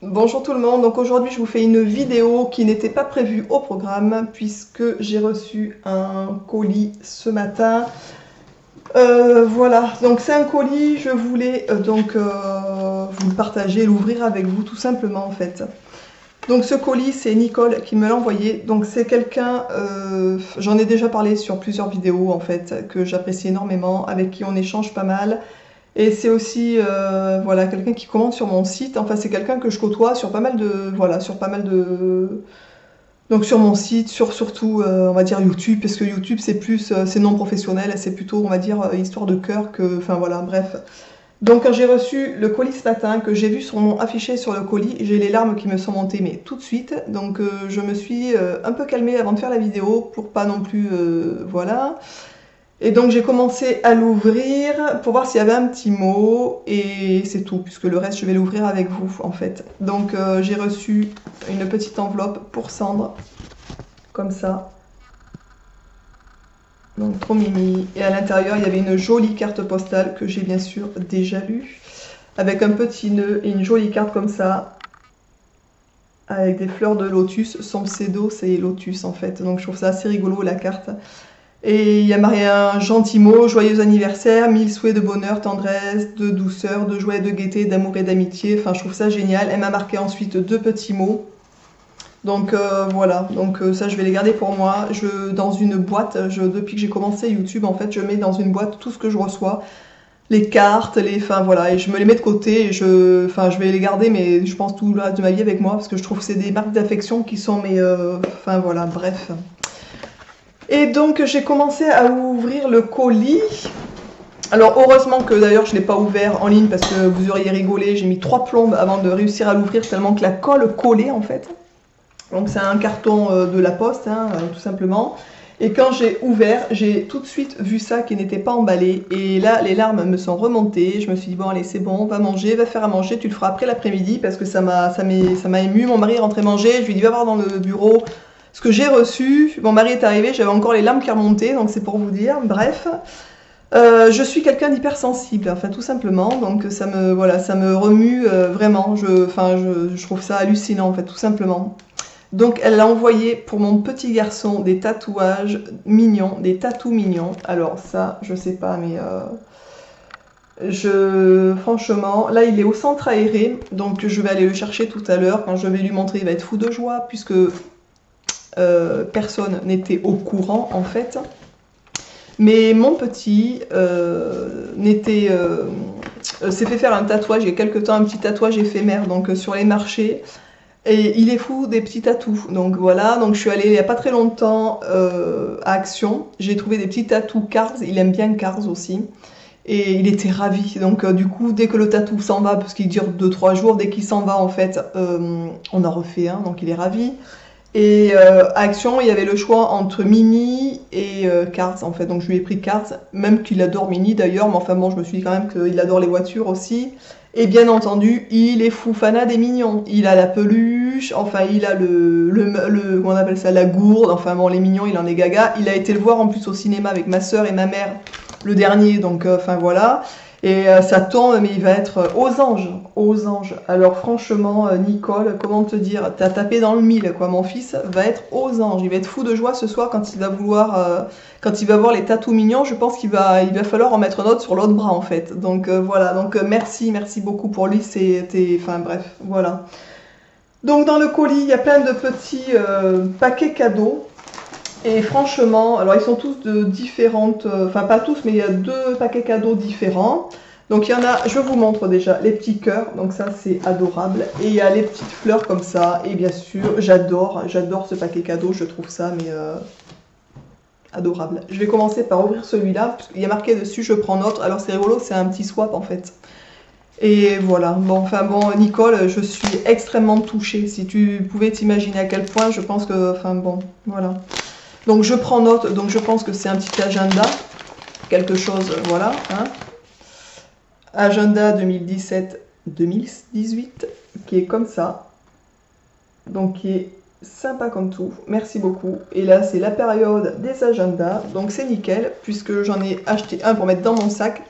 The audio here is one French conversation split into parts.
Bonjour tout le monde, donc aujourd'hui je vous fais une vidéo qui n'était pas prévue au programme puisque j'ai reçu un colis ce matin. Voilà, donc c'est un colis, je voulais vous le partager, l'ouvrir avec vous tout simplement en fait. Donc ce colis c'est Nicole qui me l'a envoyé, donc c'est quelqu'un, j'en ai déjà parlé sur plusieurs vidéos en fait, que j'apprécie énormément, avec qui on échange pas mal. Et c'est aussi voilà, quelqu'un qui commande sur mon site. Enfin, c'est quelqu'un que je côtoie sur pas mal de voilà, sur pas mal de donc sur mon site, sur surtout on va dire YouTube, parce que YouTube c'est plus c'est non professionnel, c'est plutôt on va dire histoire de cœur que enfin voilà, bref. Donc quand j'ai reçu le colis ce matin, que j'ai vu son nom affiché sur le colis, j'ai les larmes qui me sont montées mais tout de suite. Donc je me suis un peu calmée avant de faire la vidéo pour pas non plus voilà. Et donc j'ai commencé à l'ouvrir pour voir s'il y avait un petit mot et c'est tout, puisque le reste je vais l'ouvrir avec vous en fait. Donc j'ai reçu une petite enveloppe pour Sandre, comme ça. Donc trop mimi. Et à l'intérieur il y avait une jolie carte postale que j'ai bien sûr déjà lue, avec un petit nœud et une jolie carte comme ça, avec des fleurs de lotus. Son pseudo c'est Lotus en fait, donc je trouve ça assez rigolo la carte. Et il y a marqué un gentil mot, joyeux anniversaire, 1000 souhaits de bonheur, tendresse, de douceur, de joie et de gaieté, d'amour et d'amitié. Enfin, je trouve ça génial. Elle m'a marqué ensuite deux petits mots. Donc voilà, donc ça je vais les garder pour moi. Dans une boîte, depuis que j'ai commencé YouTube, en fait, je mets dans une boîte tout ce que je reçois. Les cartes, enfin voilà, et je me les mets de côté. Et je vais les garder, mais je pense tout le reste de ma vie avec moi, parce que je trouve que c'est des marques d'affection qui sont, enfin voilà, bref. Et donc j'ai commencé à ouvrir le colis. Alors heureusement que d'ailleurs je ne l'ai pas ouvert en ligne parce que vous auriez rigolé, j'ai mis 3 plombes avant de réussir à l'ouvrir tellement que la colle collait en fait. Donc c'est un carton de la poste, hein, tout simplement. Et quand j'ai ouvert, j'ai tout de suite vu ça qui n'était pas emballé. Et là, les larmes me sont remontées. Je me suis dit, bon allez, c'est bon, va manger, va faire à manger, tu le feras après l'après-midi parce que ça m'a ému. Mon mari est rentré manger, je lui ai dit, va voir dans le bureau ce que j'ai reçu. Mon mari est arrivé, j'avais encore les larmes qui remontaient, donc c'est pour vous dire. Bref, je suis quelqu'un d'hypersensible, enfin tout simplement, donc voilà, ça me remue vraiment. Je trouve ça hallucinant, en fait, tout simplement. Donc elle a envoyé pour mon petit garçon des tatouages mignons, des tatous mignons. Alors ça, je sais pas, mais franchement, là il est au centre aéré, donc je vais aller le chercher tout à l'heure. Quand je vais lui montrer, il va être fou de joie puisque personne n'était au courant en fait. Mais mon petit s'est fait faire un tatouage il y a quelques temps, un petit tatouage éphémère donc sur les marchés. Et il est fou des petits tatous. Donc voilà, donc je suis allée il n'y a pas très longtemps à Action. J'ai trouvé des petits tatous Cars. Il aime bien Cars aussi. Et il était ravi. Donc du coup, dès que le tatou s'en va, parce qu'il dure 2-3 jours, dès qu'il s'en va en fait, on en refait un. Donc il est ravi. Et à Action, il y avait le choix entre Mini et Cars en fait. Donc je lui ai pris Cars, même qu'il adore Mini d'ailleurs. Mais enfin bon, je me suis dit quand même qu'il adore les voitures aussi. Et bien entendu, il est fou fanat des mignons. Il a la peluche, enfin il a comment on appelle ça, la gourde. Enfin bon, les mignons, il en est gaga. Il a été le voir en plus au cinéma avec ma soeur et ma mère, le dernier. Donc enfin voilà. Et ça tombe, mais il va être aux anges, aux anges. Alors franchement, Nicole, comment te dire, t'as tapé dans le mille, quoi. Mon fils va être aux anges. Il va être fou de joie ce soir quand il va quand il va voir les tatous mignons. Je pense il va falloir en mettre un autre sur l'autre bras en fait. Donc voilà. Donc merci beaucoup pour lui. Enfin bref, voilà. Donc dans le colis, il y a plein de petits paquets cadeaux. Et franchement, alors ils sont tous de différentes, enfin pas tous, mais il y a 2 paquets cadeaux différents. Donc il y en a, je vous montre déjà les petits cœurs, donc ça c'est adorable. Et il y a les petites fleurs comme ça, et bien sûr, j'adore ce paquet cadeau, je trouve ça mais adorable. Je vais commencer par ouvrir celui-là, parce qu'il y a marqué dessus je prends note. Alors c'est rigolo, c'est un petit swap en fait. Et voilà, bon, enfin bon, Nicole, je suis extrêmement touchée. Si tu pouvais t'imaginer à quel point, je pense que, enfin bon, voilà. Donc je prends note, donc je pense que c'est un petit agenda, quelque chose, voilà. Hein. Agenda 2017-2018, qui est comme ça. Donc qui est sympa comme tout, merci beaucoup. Et là c'est la période des agendas, donc c'est nickel, puisque j'en ai acheté un pour mettre dans mon sac,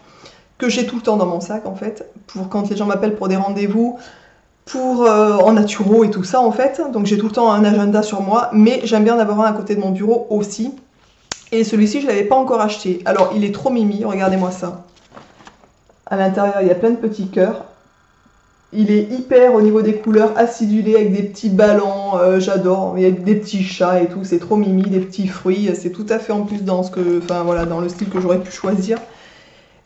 que j'ai tout le temps dans mon sac en fait, pour quand les gens m'appellent pour des rendez-vous. en naturo et tout ça en fait. Donc j'ai tout le temps un agenda sur moi, mais j'aime bien en avoir un à côté de mon bureau aussi. Et celui-ci, je ne l'avais pas encore acheté. Alors il est trop mimi, regardez-moi ça. À l'intérieur, il y a plein de petits cœurs. Il est hyper au niveau des couleurs, acidulé avec des petits ballons, j'adore. Il y a des petits chats et tout, c'est trop mimi, des petits fruits. C'est tout à fait en plus dans enfin voilà, dans le style que j'aurais pu choisir.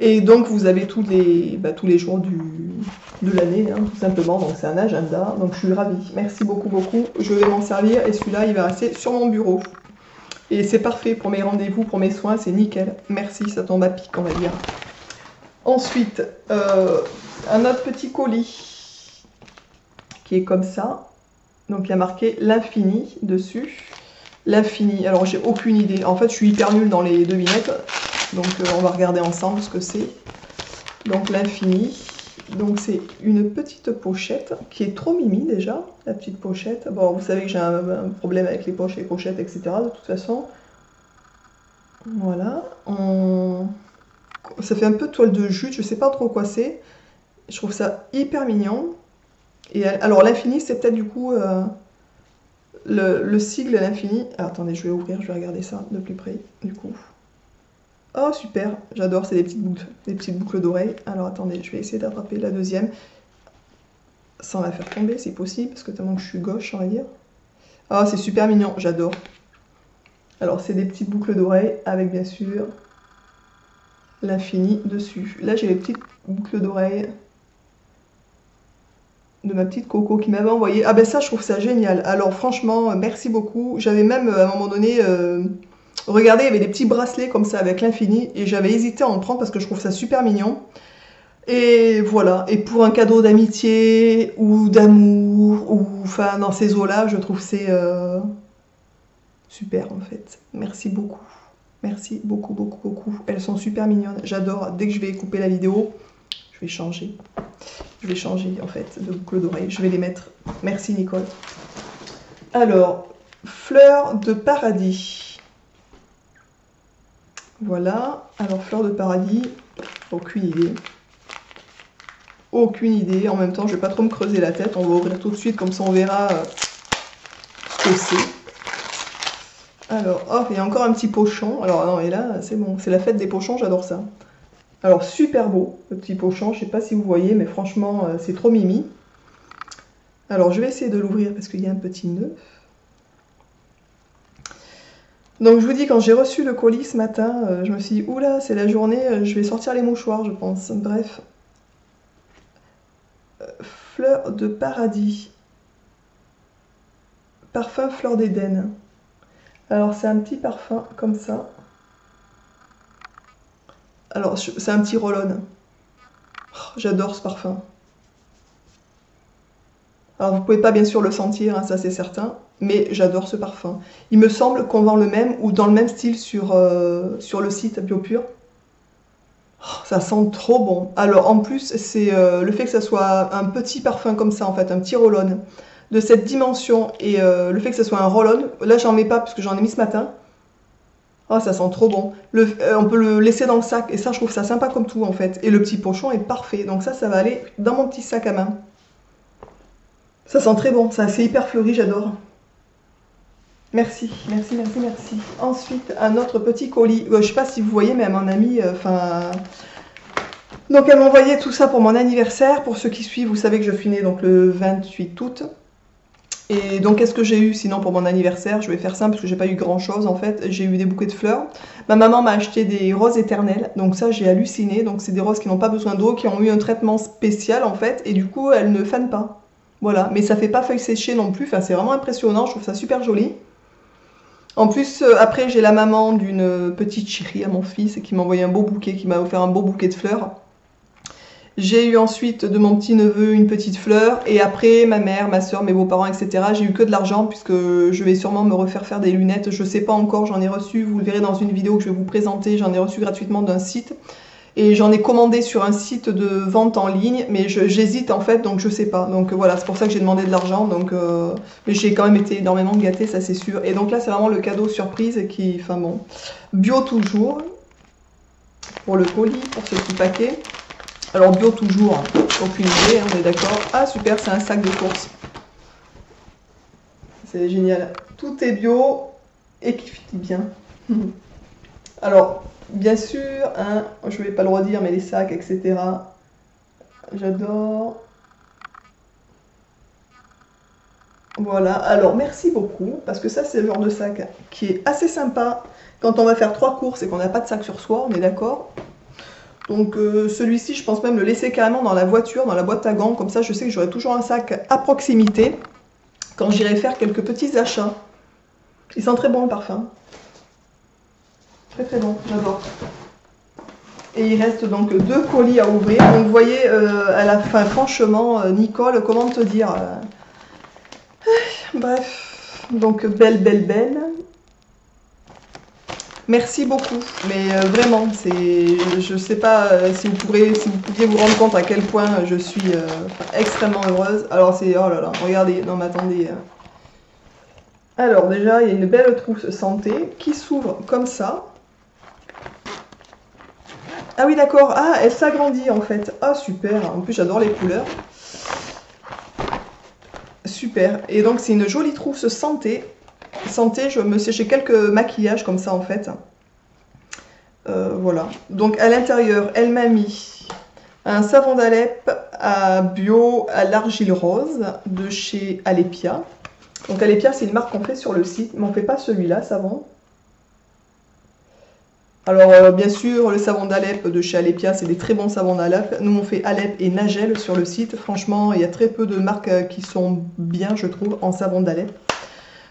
Et donc vous avez tous les jours de l'année, hein, tout simplement. Donc c'est un agenda, donc je suis ravie. Merci beaucoup, beaucoup. Je vais m'en servir et celui-là, il va rester sur mon bureau. Et c'est parfait pour mes rendez-vous, pour mes soins, c'est nickel. Merci, ça tombe à pic, on va dire. Ensuite, un autre petit colis qui est comme ça. Donc il y a marqué l'infini dessus. L'infini, alors j'ai aucune idée. En fait, je suis hyper nulle dans les devinettes. Donc on va regarder ensemble ce que c'est. Donc l'infini. Donc c'est une petite pochette qui est trop mimi déjà, la petite pochette. Bon, vous savez que j'ai un problème avec les poches, les pochettes, etc. de toute façon. Voilà. Ça fait un peu toile de jute, je sais pas trop quoi c'est. Je trouve ça hyper mignon. Et alors l'infini, c'est peut-être du coup le sigle l'infini. Attendez, je vais ouvrir, je vais regarder ça de plus près du coup. Oh super, j'adore, c'est des petites boucles d'oreilles. Alors attendez, je vais essayer d'attraper la deuxième sans la faire tomber si possible, parce que tellement que je suis gauche, on va dire. Ah, c'est super mignon, j'adore. Alors c'est des petites boucles d'oreilles avec bien sûr l'infini dessus. Là j'ai les petites boucles d'oreilles de ma petite Coco qui m'avait envoyé. Ah ben ça, je trouve ça génial. Alors franchement, merci beaucoup. J'avais même à un moment donné... regardez, il y avait des petits bracelets comme ça avec l'infini et j'avais hésité à en prendre parce que je trouve ça super mignon. Et voilà, et pour un cadeau d'amitié ou d'amour, ou enfin dans ces eaux-là, je trouve c'est super en fait. Merci beaucoup. Merci beaucoup, beaucoup, beaucoup. Elles sont super mignonnes. J'adore. Dès que je vais couper la vidéo, je vais changer. Je vais changer en fait de boucle d'oreille. Je vais les mettre. Merci Nicole. Alors, fleur de paradis. Voilà. Alors, fleur de paradis, aucune idée. Aucune idée. En même temps, je vais pas trop me creuser la tête. On va ouvrir tout de suite, comme ça on verra ce que c'est. Alors, oh, il y a encore un petit pochon. Alors, non, et là, c'est bon. C'est la fête des pochons, j'adore ça. Alors, super beau, le petit pochon. Je sais pas si vous voyez, mais franchement, c'est trop mimi. Alors, je vais essayer de l'ouvrir parce qu'il y a un petit nœud. Donc, je vous dis, quand j'ai reçu le colis ce matin, je me suis dit, oula, c'est la journée, je vais sortir les mouchoirs, je pense. Bref. Fleur de paradis. Parfum fleur d'Éden. Alors, c'est un petit parfum comme ça. Alors, c'est un petit roll-on. Oh, j'adore ce parfum. Alors, vous pouvez pas bien sûr le sentir, hein, ça c'est certain, mais j'adore ce parfum. Il me semble qu'on vend le même ou dans le même style sur le site Biopure. Oh, ça sent trop bon. Alors, en plus, c'est le fait que ça soit un petit parfum comme ça, en fait, un petit roll-on de cette dimension et le fait que ça soit un roll-on. Là, j'en mets pas parce que j'en ai mis ce matin. Oh, ça sent trop bon. On peut le laisser dans le sac et ça, je trouve ça sympa comme tout en fait. Et le petit pochon est parfait. Donc ça va aller dans mon petit sac à main. Ça sent très bon. C'est hyper fleuri, j'adore. Merci, merci, merci, merci. Ensuite, un autre petit colis. Je sais pas si vous voyez, mais à mon ami, donc elle m'a envoyé tout ça pour mon anniversaire. Pour ceux qui suivent, vous savez que je suis née donc le 28 août. Et donc, qu'est-ce que j'ai eu sinon pour mon anniversaire? Je vais faire simple parce que j'ai pas eu grand chose en fait. J'ai eu des bouquets de fleurs. Ma maman m'a acheté des roses éternelles. Donc ça, j'ai halluciné. Donc c'est des roses qui n'ont pas besoin d'eau, qui ont eu un traitement spécial en fait. Et du coup, elles ne fanent pas. Voilà. Mais ça fait pas feuilles séchées non plus. Enfin, c'est vraiment impressionnant. Je trouve ça super joli. En plus, après, j'ai la maman d'une petite chérie à mon fils qui m'a envoyé un beau bouquet, qui m'a offert un beau bouquet de fleurs. J'ai eu ensuite de mon petit neveu une petite fleur et après ma mère, ma soeur, mes beaux-parents, etc. J'ai eu que de l'argent puisque je vais sûrement me refaire faire des lunettes. Je sais pas encore, j'en ai reçu, vous le verrez dans une vidéo que je vais vous présenter, j'en ai reçu gratuitement d'un site. Et j'en ai commandé sur un site de vente en ligne, mais j'hésite en fait, donc je sais pas. Donc voilà, c'est pour ça que j'ai demandé de l'argent. Mais j'ai quand même été énormément gâtée, ça c'est sûr. Et donc là, c'est vraiment le cadeau surprise qui, enfin bon, bio toujours, pour le colis, pour ce petit paquet. Alors bio toujours, hein. Aucune idée, hein, on est d'accord. Ah super, c'est un sac de course. C'est génial. Tout est bio et qui fit bien. Alors, bien sûr, hein, je ne vais pas le redire, mais les sacs, etc. J'adore. Voilà, alors merci beaucoup, parce que ça, c'est le genre de sac qui est assez sympa quand on va faire 3 courses et qu'on n'a pas de sac sur soi, on est d'accord? Donc celui-ci, je pense même le laisser carrément dans la voiture, dans la boîte à gants, comme ça je sais que j'aurai toujours un sac à proximité quand j'irai faire quelques petits achats. Il sent très bon le parfum. Très très bon, j'adore. Et il reste donc 2 colis à ouvrir. Donc vous voyez à la fin, franchement, Nicole, comment te dire bref, donc belle. Merci beaucoup, mais vraiment, je sais pas si vous pouviez vous rendre compte à quel point je suis extrêmement heureuse. Alors c'est, oh là là, regardez, non mais attendez. Alors déjà, il y a une belle trousse santé qui s'ouvre comme ça. Ah oui d'accord, ah elle s'agrandit en fait. Ah super, en plus j'adore les couleurs. Super, et donc c'est une jolie trousse santé. Santé, je me séchais quelques maquillages comme ça en fait. Voilà. Donc à l'intérieur, elle m'a mis un savon d'Alep à bio à l'argile rose de chez Alepia. Donc Alepia, c'est une marque qu'on fait sur le site, mais on ne fait pas celui-là, savon. Alors bien sûr, le savon d'Alep de chez Alepia, c'est des très bons savons d'Alep. Nous on fait Alep et Nagel sur le site. Franchement, il y a très peu de marques qui sont bien, je trouve, en savon d'Alep.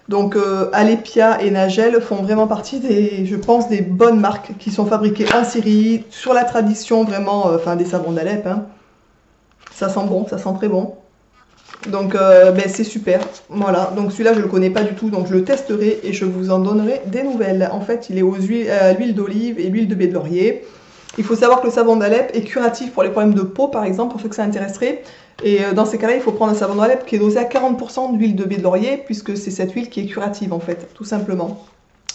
Donc Alepia et Nagel font vraiment partie des, je pense, des bonnes marques qui sont fabriquées en Syrie, sur la tradition vraiment, enfin des savons d'Alep. Hein. Ça sent bon, ça sent très bon. Donc ben, c'est super, voilà. Donc celui-là je ne le connais pas du tout, donc je le testerai et je vous en donnerai des nouvelles. En fait il est à l'huile d'olive et l'huile de baie de laurier. Il faut savoir que le savon d'Alep est curatif pour les problèmes de peau par exemple, pour ceux que ça intéresserait. Et dans ces cas-là il faut prendre un savon d'Alep qui est dosé à 40% d'huile de baie de laurier, puisque c'est cette huile qui est curative en fait, tout simplement.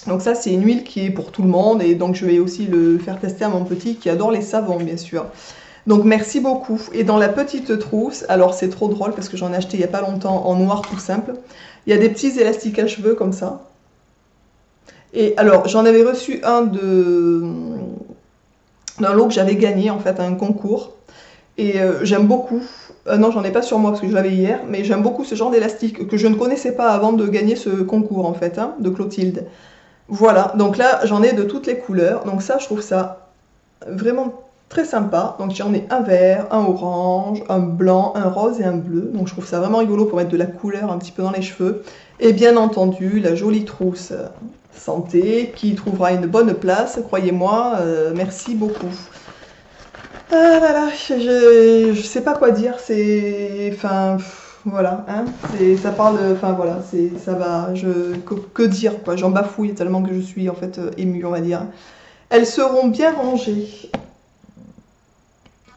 Donc ça c'est une huile qui est pour tout le monde, et donc je vais aussi le faire tester à mon petit qui adore les savons bien sûr. Donc merci beaucoup. Et dans la petite trousse, alors c'est trop drôle parce que j'en ai acheté il n'y a pas longtemps en noir tout simple. Il y a des petits élastiques à cheveux comme ça. Et alors j'en avais reçu un d'un lot que j'avais gagné en fait à un concours. Et j'aime beaucoup. Non, j'en ai pas sur moi parce que je l'avais hier, mais j'aime beaucoup ce genre d'élastique que je ne connaissais pas avant de gagner ce concours en fait, hein, de Clotilde. Voilà, donc là j'en ai de toutes les couleurs. Donc ça, je trouve ça vraiment très sympa. Donc j'en ai un vert, un orange, un blanc, un rose et un bleu. Donc je trouve ça vraiment rigolo pour mettre de la couleur un petit peu dans les cheveux. Et bien entendu, la jolie trousse santé qui trouvera une bonne place, croyez-moi. Merci beaucoup. Ah là là, je sais pas quoi dire. C'est, enfin, voilà, hein. Ça parle, enfin voilà, ça va. Que dire quoi. J'en bafouille tellement que je suis en fait émue, on va dire. Elles seront bien rangées.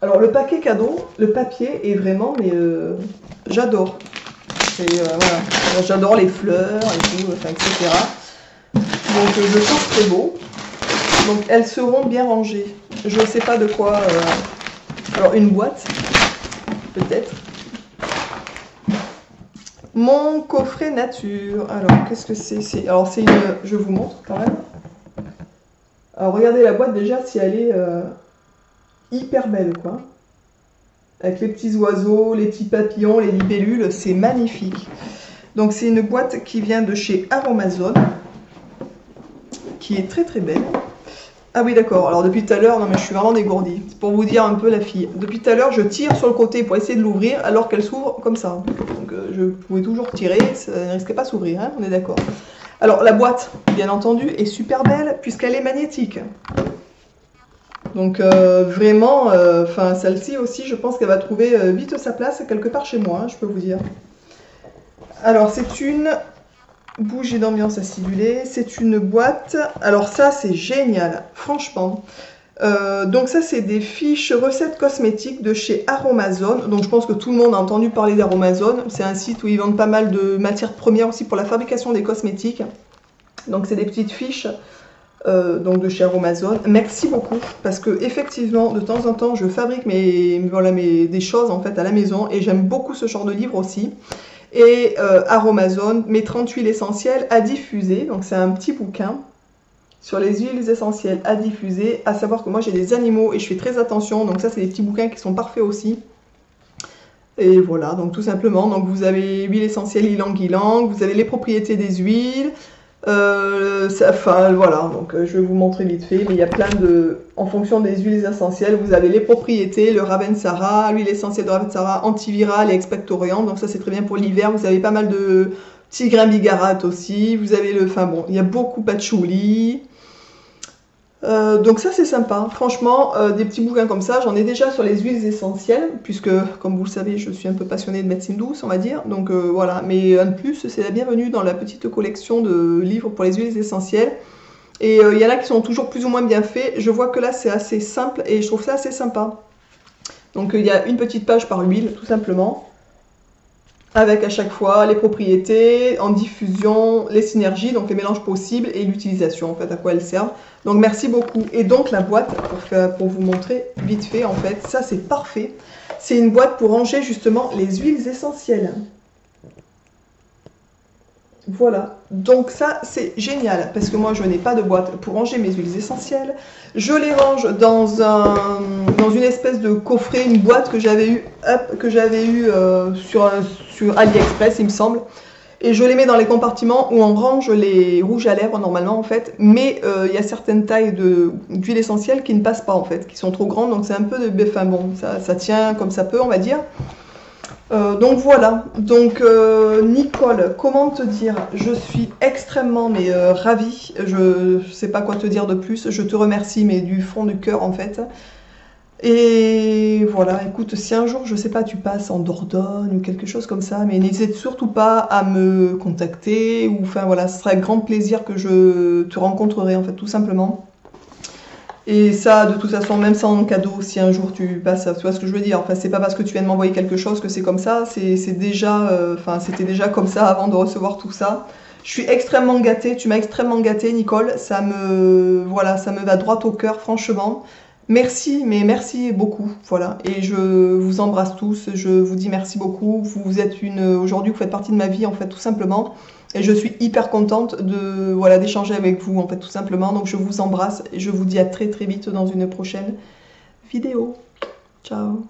Alors le paquet cadeau, le papier est vraiment, mais j'adore. Voilà. J'adore les fleurs et tout, enfin, etc. Donc je trouve très beau. Donc elles seront bien rangées. Je ne sais pas de quoi. Alors une boîte, peut-être. Mon coffret nature. Alors qu'est-ce que c'est? Alors c'est une. Je vous montre quand même. Alors regardez la boîte déjà si elle est hyper belle quoi. Avec les petits oiseaux, les petits papillons, les libellules, c'est magnifique. Donc c'est une boîte qui vient de chez Aromazone, qui est très très belle. Ah oui d'accord, alors depuis tout à l'heure, non mais je suis vraiment dégourdie. C'est pour vous dire un peu la fille. Depuis tout à l'heure, je tire sur le côté pour essayer de l'ouvrir alors qu'elle s'ouvre comme ça. Donc je pouvais toujours tirer, ça ne risquait pas s'ouvrir, hein, on est d'accord. Alors la boîte, bien entendu, est super belle puisqu'elle est magnétique. Donc vraiment, enfin celle-ci aussi, je pense qu'elle va trouver vite sa place quelque part chez moi, hein, je peux vous dire. Alors c'est une bougie d'ambiance acidulée, c'est une boîte. Alors ça c'est génial, franchement. Donc ça c'est des fiches recettes cosmétiques de chez Aromazone. Donc je pense que tout le monde a entendu parler d'Aromazone. C'est un site où ils vendent pas mal de matières premières aussi pour la fabrication des cosmétiques. Donc c'est des petites fiches donc de chez Aromazone. Merci beaucoup, parce que effectivement, de temps en temps, je fabrique des choses en fait à la maison, et j'aime beaucoup ce genre de livre aussi. Et Aromazone, mes 30 huiles essentielles à diffuser, donc c'est un petit bouquin sur les huiles essentielles à diffuser, à savoir que moi j'ai des animaux et je fais très attention, donc ça c'est des petits bouquins qui sont parfaits aussi. Et voilà, donc tout simplement, donc vous avez huile essentielle ylang-ylang, vous avez les propriétés des huiles, enfin voilà, donc je vais vous montrer vite fait, mais il y a plein de, en fonction des huiles essentielles, vous avez les propriétés, le Ravensara, l'huile essentielle de Ravensara, antivirale et expectorante, donc ça c'est très bien pour l'hiver. Vous avez pas mal de petits grains bigarade aussi, vous avez le, enfin bon, il y a beaucoup patchouli. Donc ça c'est sympa, franchement, des petits bouquins comme ça, j'en ai déjà sur les huiles essentielles, puisque comme vous le savez, je suis un peu passionnée de médecine douce, on va dire, donc voilà, mais en plus c'est la bienvenue dans la petite collection de livres pour les huiles essentielles, et il y en a qui sont toujours plus ou moins bien faits, je vois que là c'est assez simple, et je trouve ça assez sympa. Donc il y a une petite page par huile, tout simplement, avec à chaque fois les propriétés, en diffusion, les synergies, donc les mélanges possibles et l'utilisation, en fait, à quoi elles servent. Donc merci beaucoup. Et donc la boîte, pour vous montrer vite fait, en fait, ça c'est parfait. C'est une boîte pour ranger justement les huiles essentielles. Voilà, donc ça c'est génial, parce que moi je n'ai pas de boîte pour ranger mes huiles essentielles. Je les range dans une espèce de coffret, une boîte que j'avais eu, sur AliExpress il me semble. Et je les mets dans les compartiments où on range les rouges à lèvres normalement en fait. Mais il y a certaines tailles d'huile essentielle qui ne passent pas en fait, qui sont trop grandes, donc c'est un peu de... Enfin bon, ça tient comme ça peut on va dire. Donc voilà, donc Nicole, comment te dire, je suis extrêmement ravie, je sais pas quoi te dire de plus, je te remercie mais du fond du cœur en fait. Et voilà, écoute, si un jour, je sais pas, tu passes en Dordogne ou quelque chose comme ça, mais n'hésite surtout pas à me contacter, ou enfin voilà, ce sera avec grand plaisir que je te rencontrerai en fait, tout simplement. Et ça, de toute façon, même sans cadeau, si un jour tu passes, tu vois ce que je veux dire. Enfin, c'est pas parce que tu viens de m'envoyer quelque chose que c'est comme ça. C'est déjà, enfin, c'était déjà comme ça avant de recevoir tout ça. Je suis extrêmement gâtée. Tu m'as extrêmement gâtée, Nicole. Voilà, ça me va droit au cœur, franchement. Merci, mais merci beaucoup. Voilà. Et je vous embrasse tous. Je vous dis merci beaucoup. Vous êtes aujourd'hui, vous faites partie de ma vie, en fait, tout simplement. Et je suis hyper contente de voilà d'échanger avec vous en fait tout simplement. Donc je vous embrasse et je vous dis à très très vite dans une prochaine vidéo. Ciao.